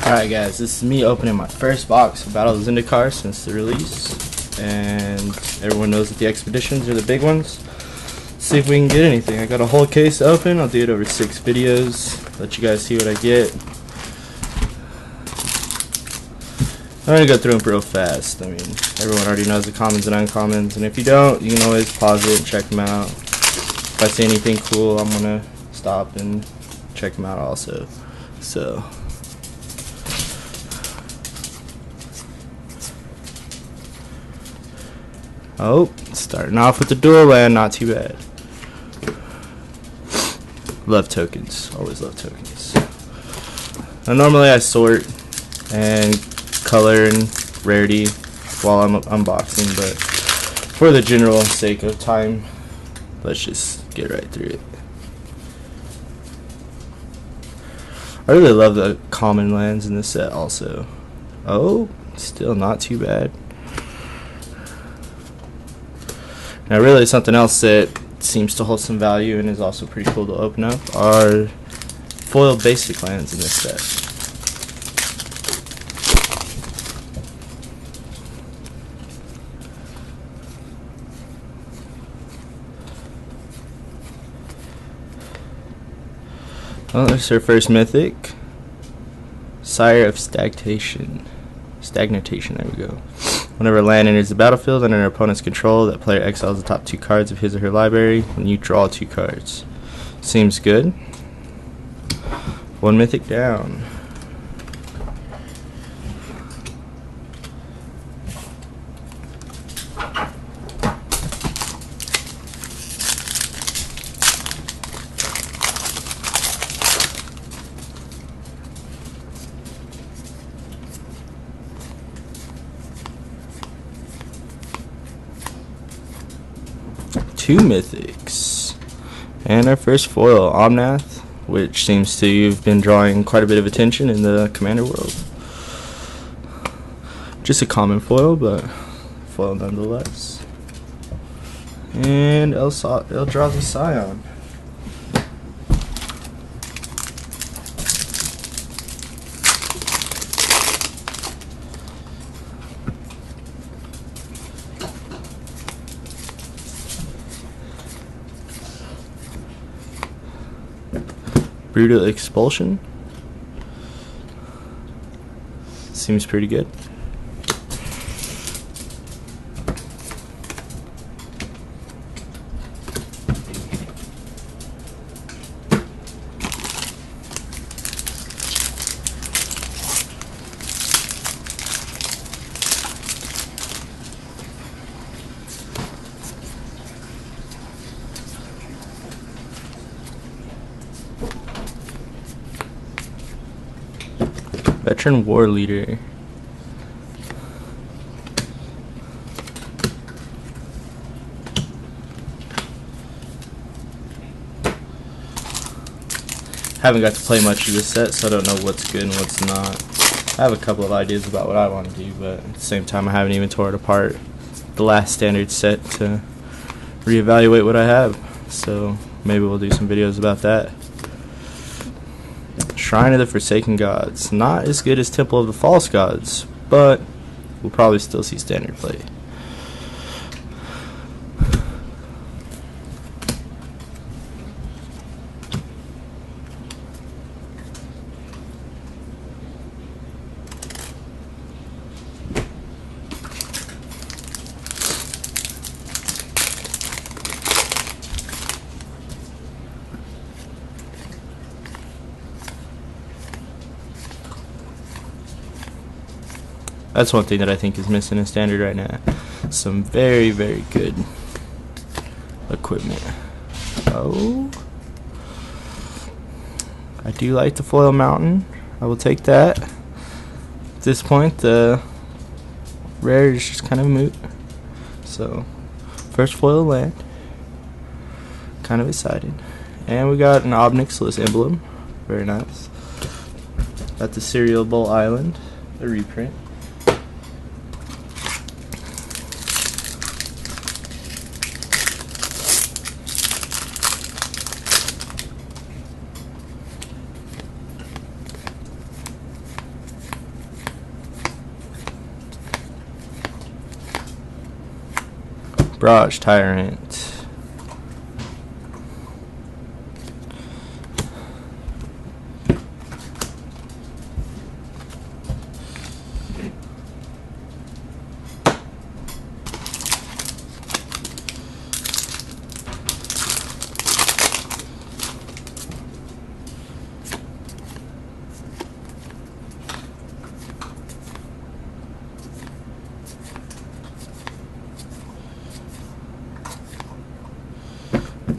Alright guys, this is me opening my first box of Battle of Zendikar since the release, and everyone knows that the expeditions are the big ones. Let's see if we can get anything. I got a whole case open. I'll do it over 6 videos, let you guys see what I get. I'm gonna go through them real fast. I mean, everyone already knows the commons and uncommons, and if you don't, you can always pause it and check them out. If I see anything cool, I'm gonna stop and check them out also. So oh, starting off with the dual land, not too bad. Love tokens, always love tokens. Now normally I sort and color and rarity while I'm unboxing, but for the general sake of time, let's just get right through it. I really love the common lands in this set also. Oh, still not too bad. Now really something else that seems to hold some value and is also pretty cool to open up are foil basic lands in this set. Well, there's our first mythic. Sire of Stagnation. There we go. Whenever a land enters the battlefield under an opponent's control, that player exiles the top 2 cards of his or her library, and you draw 2 cards. Seems good. 1 mythic down. Two mythics, and our first foil, Omnath, which seems to have been drawing quite a bit of attention in the Commander world. Just a common foil, but foil nonetheless. And Eldrazi Scion. Brutal Expulsion. Seems pretty good. Veteran War Leader. Haven't got to play much of this set, so I don't know what's good and what's not. I have a couple of ideas about what I want to do, but at the same time I haven't even tore it apart, the last standard set, to reevaluate what I have. So maybe we'll do some videos about that. Shrine of the Forsaken Gods. Not as good as Temple of the False Gods, but we'll probably still see standard play. That's one thing that I think is missing in standard right now. Some very, very good equipment. Oh, I do like the foil mountain. I will take that. At this point, the rare is just kind of moot. So, first foil land. Kind of excited. And we got an Obnixilis emblem. Very nice. Got the Cereal Bowl Island, a reprint. Barrage Tyrant.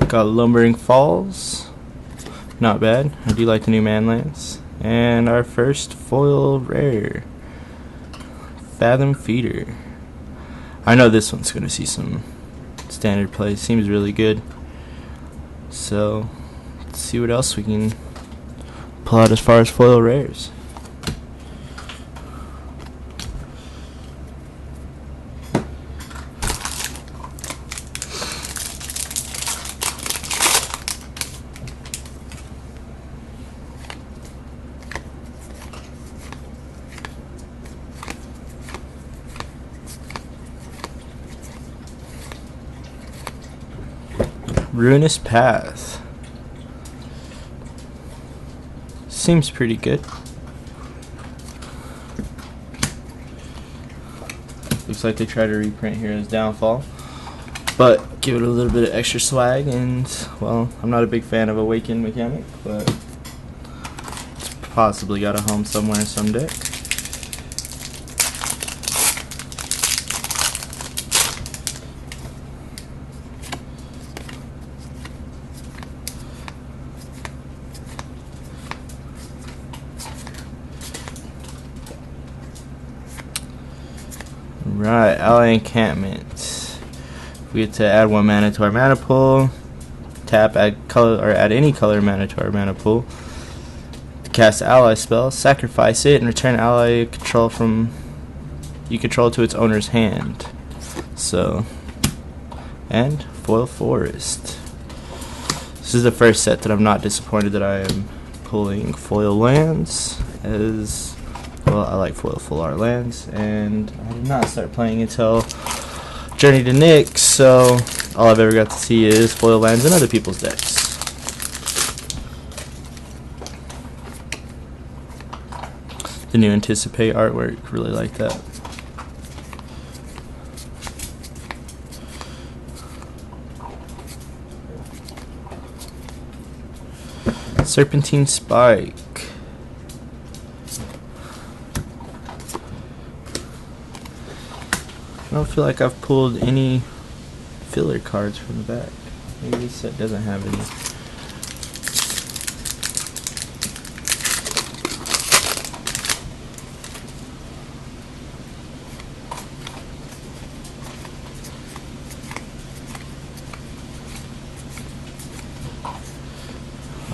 Got Lumbering Falls. Not bad. I do like the new Manlands. And our first foil rare, Fathom Feeder. I know this one's going to see some standard play. Seems really good. So, let's see what else we can pull out as far as foil rares. Ruinous Path. Seems pretty good. Looks like they try to reprint Hero's Downfall, but give it a little bit of extra swag. And, well, I'm not a big fan of Awakened mechanic, but it's possibly got a home somewhere someday. Right, Ally Encampment. We get to add 1 mana to our mana pool. Tap, add color, or add any color mana to our mana pool. To cast ally spell, sacrifice it and return ally control from you control to its owner's hand. So, and foil forest. This is the first set that I'm not disappointed that I am pulling foil lands, as well. I like foil full art lands, and I did not start playing until Journey to Nyx, so all I've ever got to see is foil lands in other people's decks. The new Anticipate artwork, really like that. Serpentine Spike. I don't feel like I've pulled any filler cards from the back. Maybe this set doesn't have any.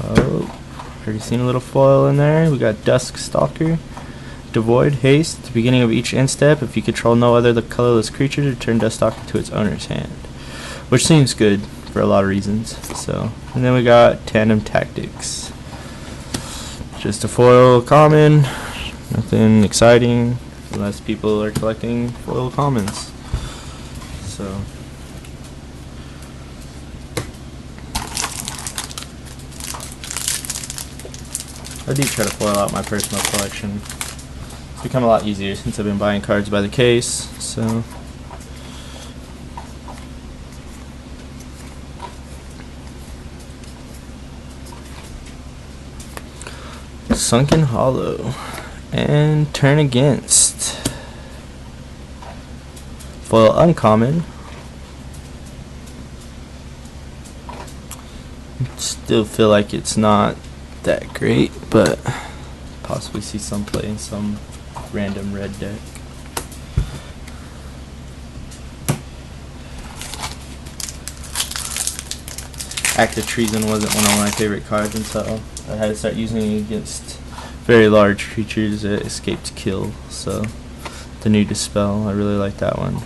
Oh, already seen a little foil in there. We got Dusk Stalker. Devoid Haste. At the beginning of each end step, if you control no other colorless creature, return Duststalker to its owner's hand, which seems good for a lot of reasons. So, and then we got Tandem Tactics. Just a foil common, nothing exciting unless people are collecting foil commons. So, I do try to foil out my personal collection. Become a lot easier since I've been buying cards by the case. So, Sunken Hollow and Turn Against. Foil uncommon. Still feel like it's not that great, but possibly see some play in some random red deck. Act of Treason wasn't one of my favorite cards until I had to start using it against very large creatures that escaped kill. So the new Dispel, I really like that one.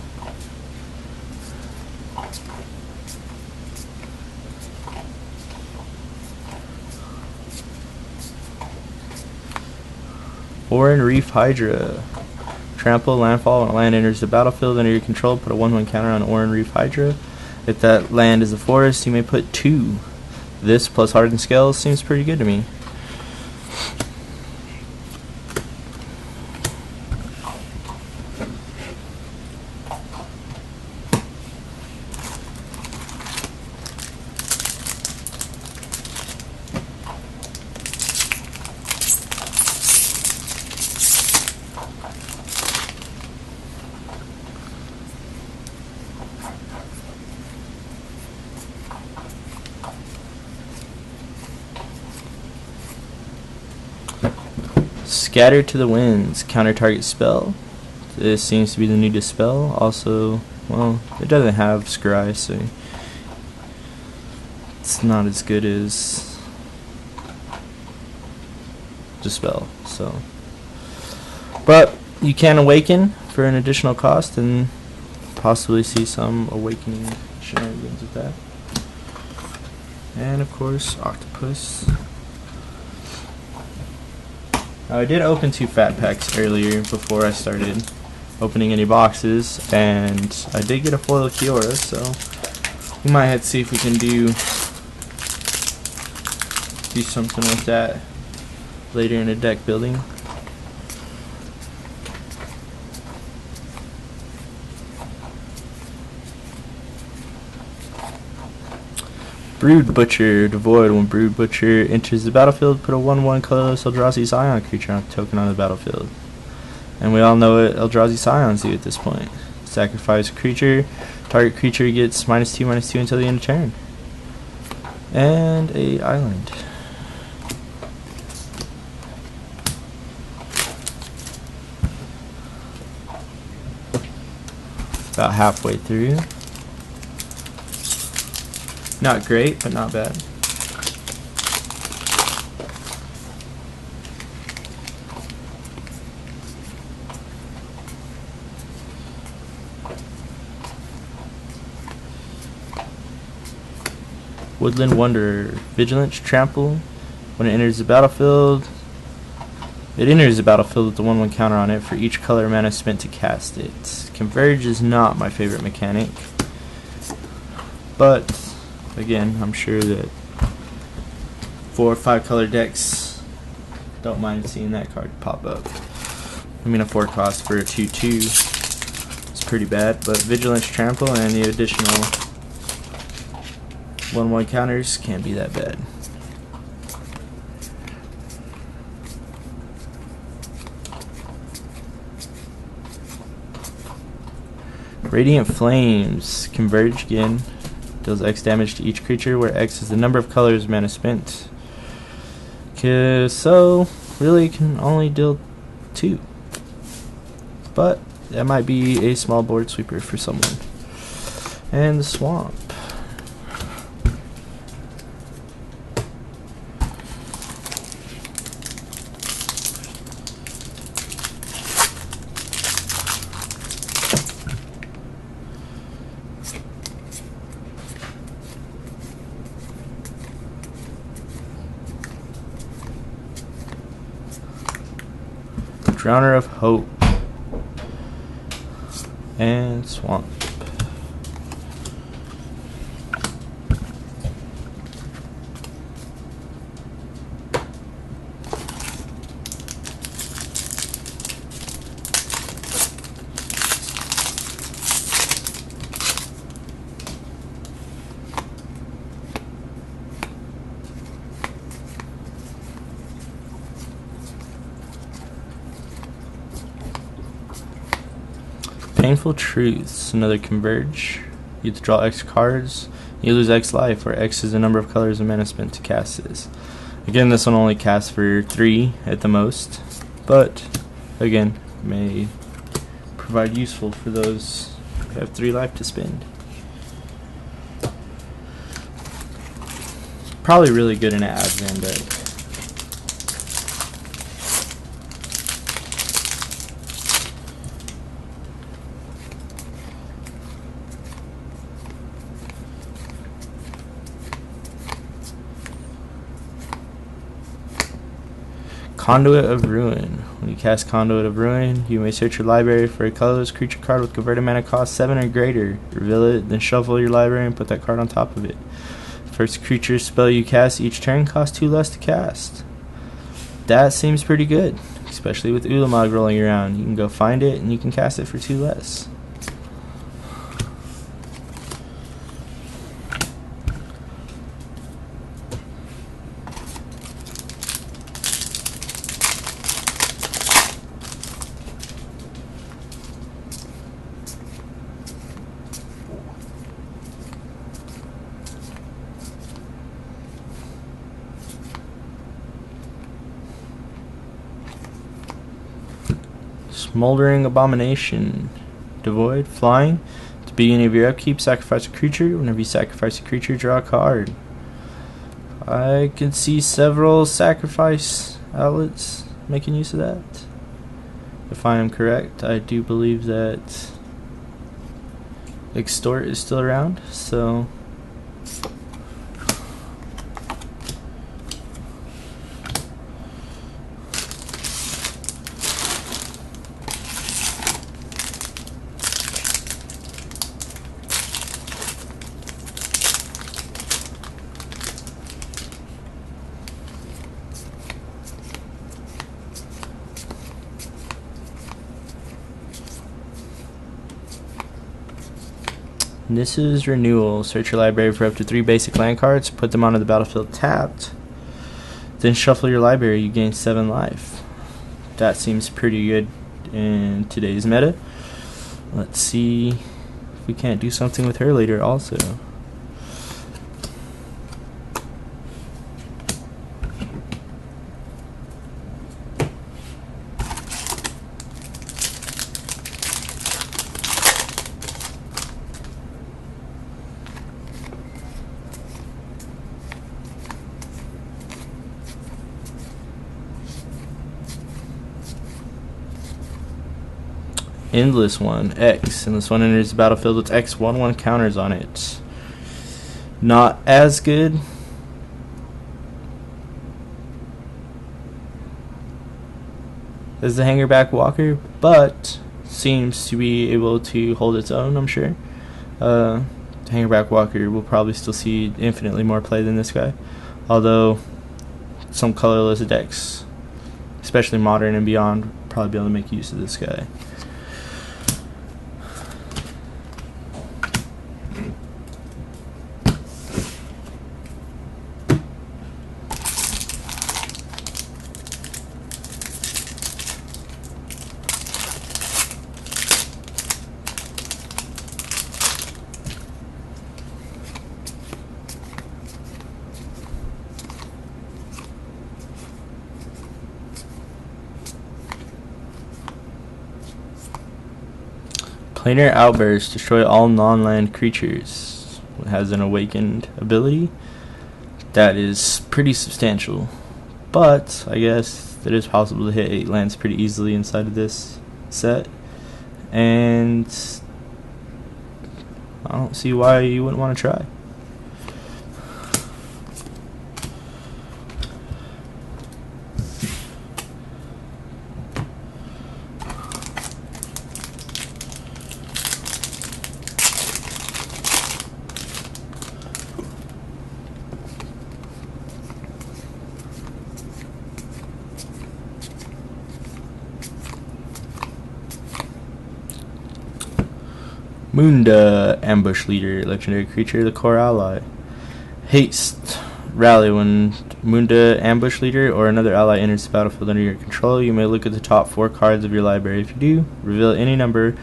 Oran Reef Hydra. Trample, landfall, when a land enters the battlefield under your control, put a 1/1 counter on Oran Reef Hydra. If that land is a forest, you may put 2. This plus hardened scales seems pretty good to me. Scatter to the winds, counter target spell. This seems to be the new dispel. Also, well, it doesn't have scry, so it's not as good as dispel. So, but you can awaken for an additional cost and possibly see some awakening shenanigans with that. And of course, octopus. I did open 2 fat packs earlier before I started opening any boxes, and I did get a foil Kiora, so we might have to see if we can do something with that later in the deck building. Brood Butcher, devoid. When Brood Butcher enters the battlefield, put a 1/1 colorless Eldrazi Scion creature on a token on the battlefield. And we all know what Eldrazi Scions do at this point. Sacrifice a creature. Target creature gets -2/-2 until the end of turn. And a island. About halfway through. Not great, but not bad. Woodland Wanderer. Vigilance, Trample. When it enters the battlefield, it enters the battlefield with the 1/1 counter on it for each color mana spent to cast it. Converge is not my favorite mechanic, but again, I'm sure that 4 or 5 color decks don't mind seeing that card pop up. I mean, a 4 cost for a 2/2 is pretty bad, but Vigilance, Trample, and the additional 1/1 counters can't be that bad. Radiant Flames. Converge again. Deals X damage to each creature, where X is the number of colors mana spent. So, really can only deal 2. But, that might be a small board sweeper for someone. And the Swamp. Drowner of Hope. And Swamp. Painful Truths. Another Converge. You have to draw X cards. You lose X life, where X is the number of colors and mana spent to cast this. Again, this one only casts for 3 at the most, but again, may provide useful for those who have 3 life to spend. Probably really good in an Advan deck. Conduit of Ruin. When you cast Conduit of Ruin, you may search your library for a colorless creature card with converted mana cost 7 or greater. Reveal it, then shuffle your library and put that card on top of it. First creature spell you cast each turn costs 2 less to cast. That seems pretty good, especially with Ulamog rolling around. You can go find it and you can cast it for 2 less. Smoldering Abomination. Devoid. Flying. At the beginning of your upkeep, sacrifice a creature. Whenever you sacrifice a creature, draw a card. I can see several sacrifice outlets making use of that. If I am correct, I do believe that Extort is still around, so this is Renewal. Search your library for up to 3 basic land cards, put them onto the battlefield tapped, then shuffle your library. You gain 7 life. That seems pretty good in today's meta. Let's see if we can't do something with her later also. Endless One, X. Endless One enters the battlefield with X 1/1 counters on it. Not as good as the Hangerback Walker, but seems to be able to hold its own, I'm sure. The Hangerback Walker will probably still see infinitely more play than this guy, although some colorless decks, especially Modern and beyond, will probably be able to make use of this guy. Planar Outburst. Destroy all non-land creatures. It has an awakened ability. That is pretty substantial. But I guess it is possible to hit 8 lands pretty easily inside of this set. And I don't see why you wouldn't want to try. Munda, Ambush Leader, legendary creature, the core ally. Haste, Rally. When Munda, Ambush Leader, or another ally enters the battlefield under your control, you may look at the top 4 cards of your library. If you do, reveal any number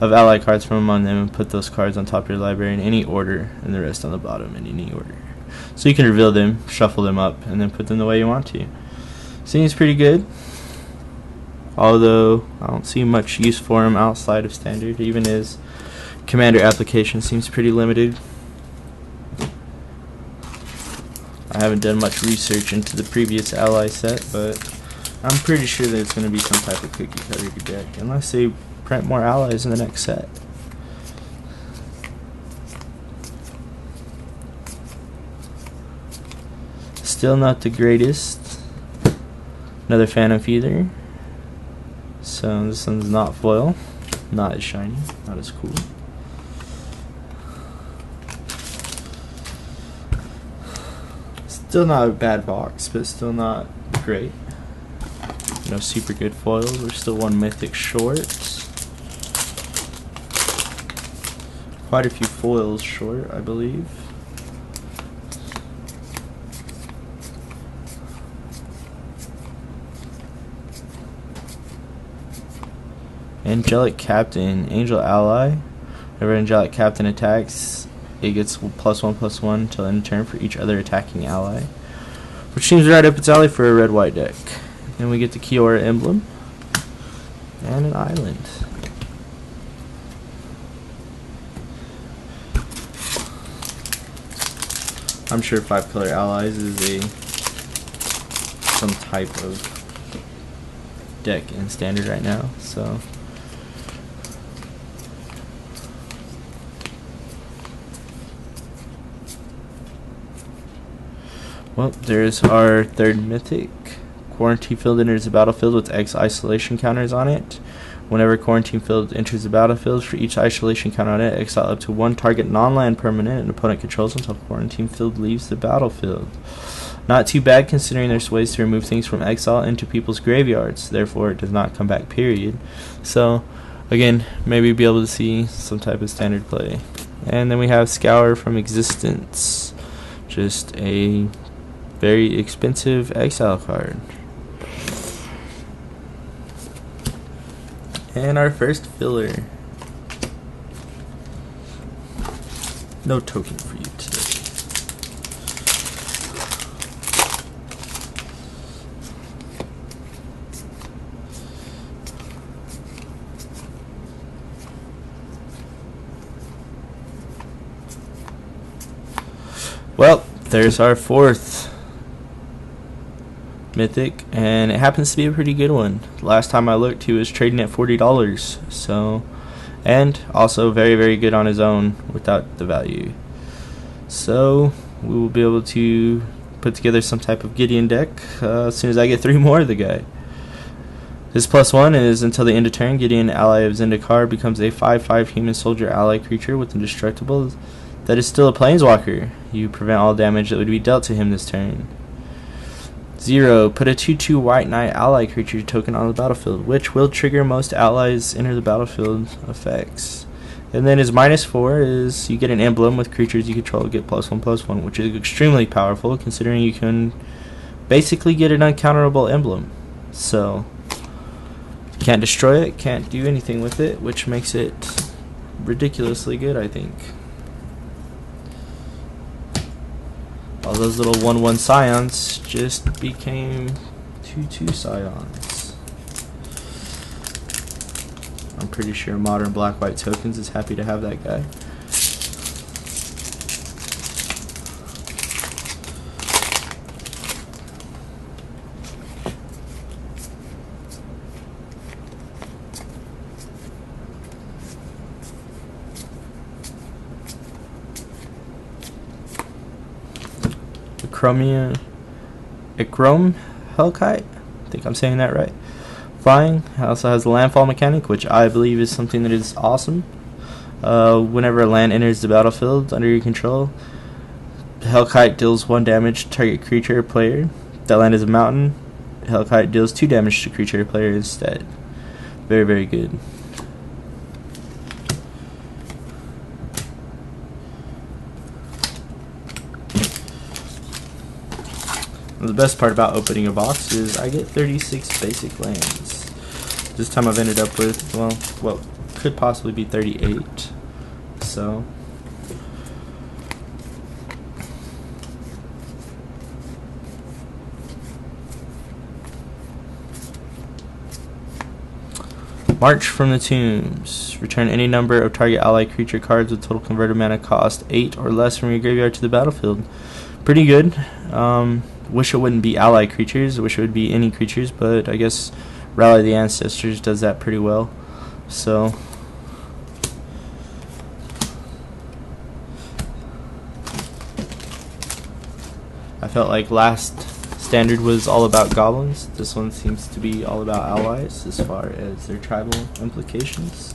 of ally cards from among them and put those cards on top of your library in any order, and the rest on the bottom in any order. So you can reveal them, shuffle them up, and then put them the way you want to. Seems pretty good, although I don't see much use for them outside of standard. Even his commander application seems pretty limited. I haven't done much research into the previous ally set, but I'm pretty sure that it's going to be some type of cookie cutter deck, unless they print more allies in the next set. Still not the greatest. Another Phantom Feather. So this one's not foil, not as shiny, not as cool. Still not a bad box, but still not great. No super good foils. We're still one mythic short. Quite a few foils short, I believe. Angelic Captain, Angel Ally. Whenever Angelic Captain attacks, it gets +1/+1 until end of turn for each other attacking ally, which seems right up its alley for a red-white deck. And we get the Kiora emblem and an island. I'm sure 5-color allies is some type of deck in standard right now, so. Well, there's our third mythic. Quarantine Field enters the battlefield with X isolation counters on it. Whenever Quarantine Field enters the battlefield, for each isolation counter on it, exile up to one target non-land permanent an opponent controls until Quarantine Field leaves the battlefield. Not too bad considering there's ways to remove things from exile into people's graveyards, therefore it does not come back, period. So, again, maybe be able to see some type of standard play. And then we have Scour from Existence. Just a very expensive exile card. And our first filler. No token for you today. Well, there's our fourth mythic, and it happens to be a pretty good one. Last time I looked, he was trading at $40, so, and also very, very good on his own without the value. So we will be able to put together some type of Gideon deck as soon as I get 3 more of the guy. His +1 is until the end of turn, Gideon, ally of Zendikar, becomes a 5/5 human soldier ally creature with indestructible that is still a planeswalker. You prevent all damage that would be dealt to him this turn. 0. Put a 2/2 white knight ally creature token on the battlefield, which will trigger most allies enter the battlefield effects. And then his -4 is you get an emblem with creatures you control get +1/+1, which is extremely powerful considering you can basically get an uncounterable emblem. So, can't destroy it, can't do anything with it, which makes it ridiculously good, I think. All those little 1/1 scions just became 2/2 scions. I'm pretty sure Modern Black-White Tokens is happy to have that guy. Chrome Hellkite, I think I'm saying that right. Flying, also has the landfall mechanic, which I believe is something that is awesome. Whenever a land enters the battlefield under your control, Hellkite deals 1 damage to target creature or player. If that land is a mountain, Hellkite deals 2 damage to creature or player instead. Very, very good. The best part about opening a box is I get 36 basic lands. This time I've ended up with, well, could possibly be 38. So, March from the Tombs. Return any number of target ally creature cards with total converted mana cost 8 or less from your graveyard to the battlefield. Pretty good. Wish it wouldn't be ally creatures. I wish it would be any creatures, but I guess Rally the Ancestors does that pretty well. So, I felt like last standard was all about goblins. This one seems to be all about allies as far as their tribal implications.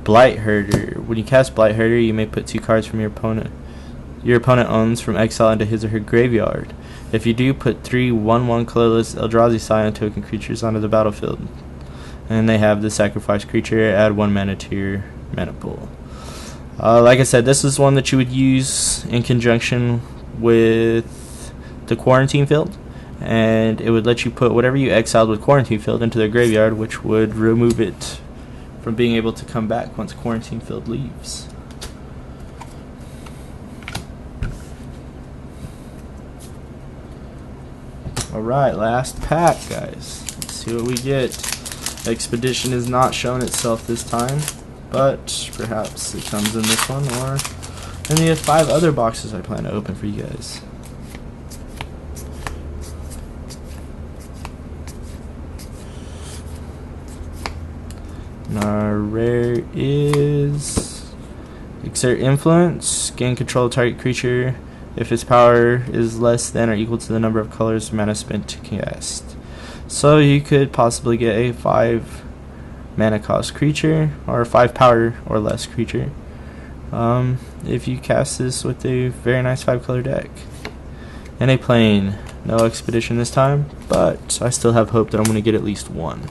Blight Herder. When you cast Blight Herder, you may put 2 cards from your opponent owns from exile into his or her graveyard. If you do, put 3 1/1 colorless Eldrazi Scion token creatures onto the battlefield. And they have the sacrifice creature, add 1 mana to your mana pool. Like I said, this is one that you would use in conjunction with the Quarantine Field, and it would let you put whatever you exiled with Quarantine Field into their graveyard, which would remove it from being able to come back once Quarantine Field leaves. Alright, last pack, guys. Let's see what we get. Expedition is not showing itself this time, but perhaps it comes in this one or in the 5 other boxes I plan to open for you guys. Our rare is Exert Influence. Gain control of target creature if its power is less than or equal to the number of colors mana spent to cast. So you could possibly get a 5 mana cost creature or a 5 power or less creature if you cast this with a very nice 5 color deck. And a plain. No Expedition this time, but I still have hope that I'm going to get at least one.